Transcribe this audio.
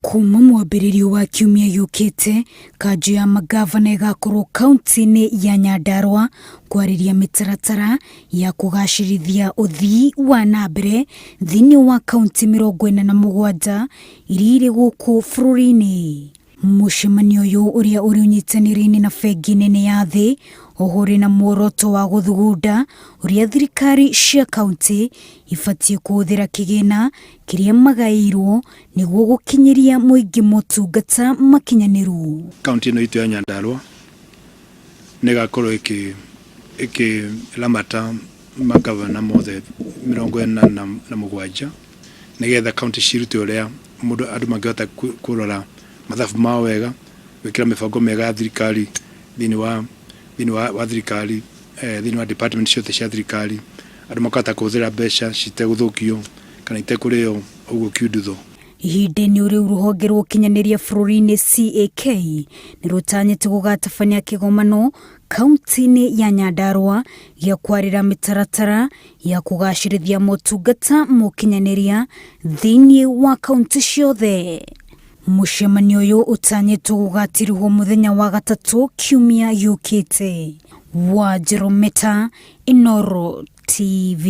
Kuma mwambĩrĩrio wa kiumia yũkĩte, kanjũ ya magavana ĩgakorwo kaunti-inĩ ya Nyandarua kwarĩria mĩtaratara ya kũgacĩrithia ũthii wa nambere thĩinĩ wa kaunti 47 iria irĩ gũkũ bũrũri-inĩ. Mũcemanio ũyũ ũrĩa ũrĩ ũnyitanĩri-inĩ na bengi nene ya thĩ oho ũrĩ na muoroto wa gũthugunda ũrĩa thirikari cia kaunti ibatiĩ kũhũthĩra kĩgĩna kĩrĩa magaĩirwo nĩguo gũkinyĩria mũingĩ motungata makinyanĩru. Kaunti ĩno itũ ya Nyandarua nĩ ĩgakorwo ĩkĩramata magavana mothe 47 nĩgetha kaunti cirute ũrĩa andũ mangĩhota kũrora mathabu mao wega, gwĩkĩra mĩbango mĩega ya thirikari thĩinĩ wa thirikari, thĩinĩ wa department ciothe cia thirikari, andũ makahota kũhũthĩra mbeca citegũthũkio kana itekũrĩo ũguo kiundutho. Ihinda-inĩ rĩu rũhonge rwa ũkinyanĩria bũrũri-inĩ CAK nĩ rũtanyĩte gũgatabania kĩgomano kaunti-inĩ ya Nyandarua gĩa kwarĩra mĩtaratara ya kũgacĩrithia motungata mũkinyanĩria thĩinĩ wa kaunti ciothe. Mũcemanio ũyũ ũtanyĩtwo gũgatirwo mũthenya wa gatatũ kiumia yũkĩte. Wanjĩrũ Meta, Inooro TV.